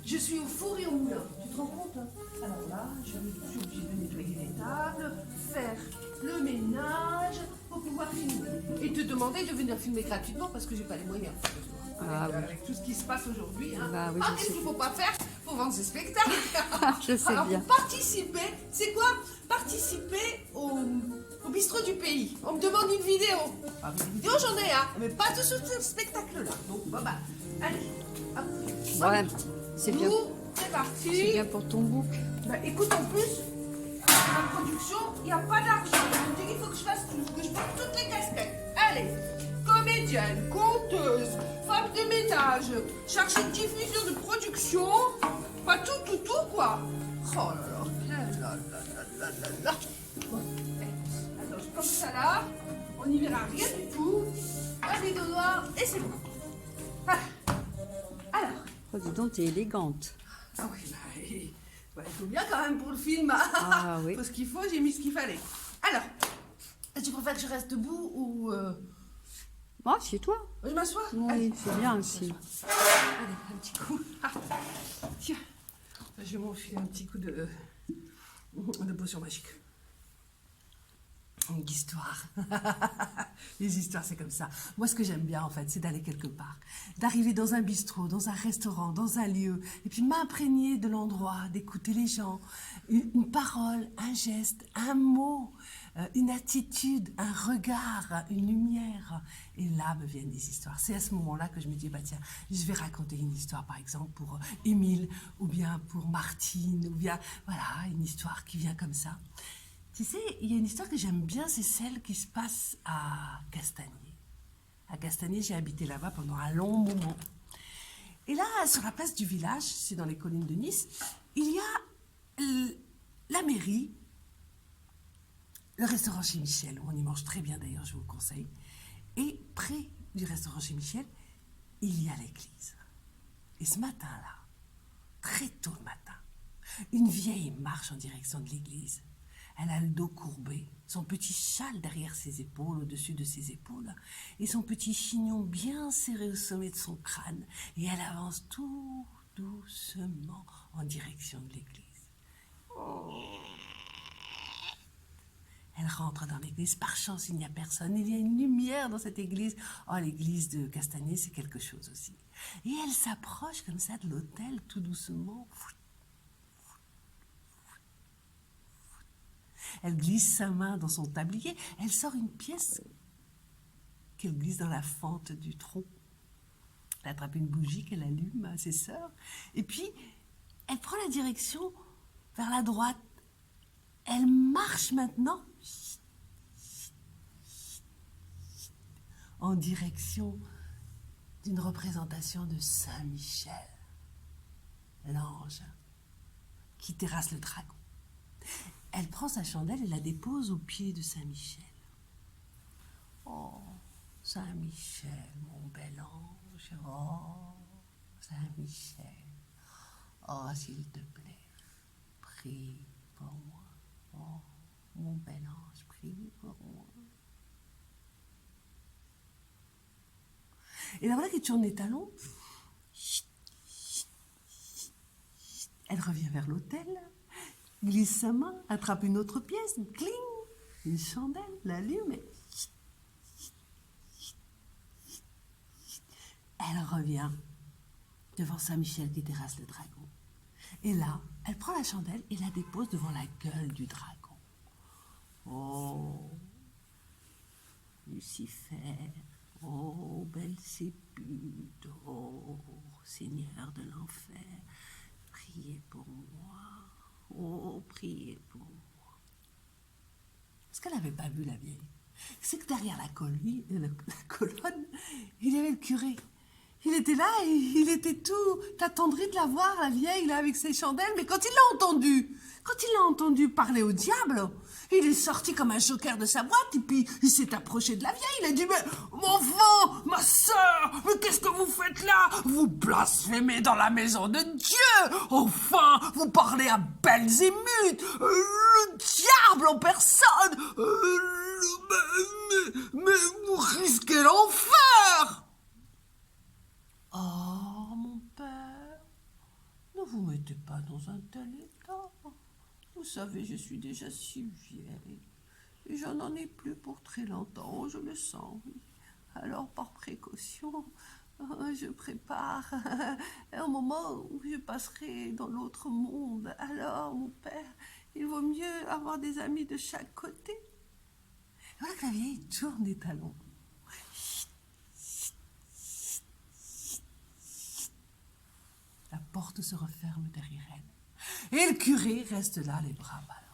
je suis au four et au moulin. Tu te rends compte, hein? Alors là, je suis obligée de nettoyer les tables, faire le ménage pour pouvoir filmer. Et te demander de venir filmer gratuitement parce que j'ai pas les moyens. Avec tout ce qui se passe aujourd'hui. Hein. Bah oui, Qu'est-ce qu'il ne faut pas faire pour vendre ses spectacles? Je sais Alors, bien. pour participer, c'est quoi? Participer au bistrot du pays. On me demande une vidéo. Ah, mais des vidéos, j'en ai, hein, mais pas de ce spectacle-là. Donc, bah, allez. Hop. Ouais, c'est bien. C'est parti. C'est bien pour ton book. Bah, écoute, en plus, la production, il n'y a pas d'argent. Je me dis qu'il faut que je fasse tout, que je porte toutes les casquettes. Allez, comédienne, conteuse, femme de ménage, chargée de diffusion de production, pas tout, quoi. Oh là. Bon, attends, comme ça là, on n'y verra rien du tout. Un rideau noir et c'est bon. Ah. Alors. Oh, dis donc, t'es élégante. Ah oui, il faut bien quand même pour le film. Ah oui. Pour ce qu'il faut, j'ai mis ce qu'il fallait. Alors, tu préfères que je reste debout ou... Oh, chez toi. Je m'assois? Oui, c'est bien aussi. Allez, un petit coup. Ah. Tiens, je vais m'enfiler un petit coup de potion magique. Une histoire. Les histoires, c'est comme ça. Moi, ce que j'aime bien, en fait, c'est d'aller quelque part. D'arriver dans un bistrot, dans un restaurant, dans un lieu, et puis m'imprégner de l'endroit, d'écouter les gens. Une parole, un geste, un mot, une attitude, un regard, une lumière. Et là me viennent des histoires. C'est à ce moment-là que je me dis, bah tiens, je vais raconter une histoire, par exemple, pour Émile, ou bien pour Martine, ou bien, voilà, une histoire qui vient comme ça. Tu sais, il y a une histoire que j'aime bien, c'est celle qui se passe à Castagnier. À Castagnier, j'ai habité là-bas pendant un long moment. Et là, sur la place du village, c'est dans les collines de Nice, il y a la mairie, le restaurant chez Michel, où on y mange très bien d'ailleurs, je vous le conseille. Et près du restaurant chez Michel, il y a l'église. Et ce matin-là, très tôt le matin, une vieille marche en direction de l'église. Elle a le dos courbé, son petit châle derrière ses épaules, au-dessus de ses épaules, et son petit chignon bien serré au sommet de son crâne. Et elle avance tout doucement en direction de l'église. Elle rentre dans l'église. Par chance, il n'y a personne. Il y a une lumière dans cette église. Oh, l'église de Castagnier, c'est quelque chose aussi. Et elle s'approche comme ça de l'autel, tout doucement. Elle glisse sa main dans son tablier. Elle sort une pièce qu'elle glisse dans la fente du tronc. Elle attrape une bougie qu'elle allume à ses sœurs. Et puis, elle prend la direction vers la droite. Elle marche maintenant en direction d'une représentation de Saint-Michel, l'ange qui terrasse le dragon. Elle prend sa chandelle et la dépose au pied de Saint-Michel. Oh, Saint-Michel, mon bel ange. Oh, Saint-Michel. Oh, s'il te plaît, prie pour moi. Oh, mon bel ange, prie pour moi. Et la voilà qui tourne les talons. Elle revient vers l'autel, glisse sa main, attrape une autre pièce, cling, une chandelle, l'allume et... Elle revient devant Saint-Michel qui terrasse le dragon. Et là, elle prend la chandelle et la dépose devant la gueule du dragon. Oh, Lucifer, oh, Belzébuth, oh, Seigneur de l'enfer, priez pour moi, oh, priez pour moi. Est-ce qu'elle n'avait pas vu la vieille? C'est que derrière la colonne, il y avait le curé. Il était là et il était tout attendri de la voir, la vieille, là, avec ses chandelles. Mais quand il l'a entendu parler au diable, il est sorti comme un joker de sa boîte et puis il s'est approché de la vieille. Il a dit, mais mon enfant, ma sœur, mais qu'est-ce que vous faites là? Vous blasphémez dans la maison de Dieu. Enfin, vous parlez à Belzébuth, le diable en personne. Mais vous risquez l'enfer. Oh, mon père, ne n'étais pas dans un tel état. Vous savez, je suis déjà si vieille. Et je n'en ai plus pour très longtemps, je le sens, oui. Alors, par précaution, je prépare un moment où je passerai dans l'autre monde. Alors, mon père, il vaut mieux avoir des amis de chaque côté. Et voilà que la vieille tourne des talons. La porte se referme derrière elle. Et le curé reste là, les bras ballants.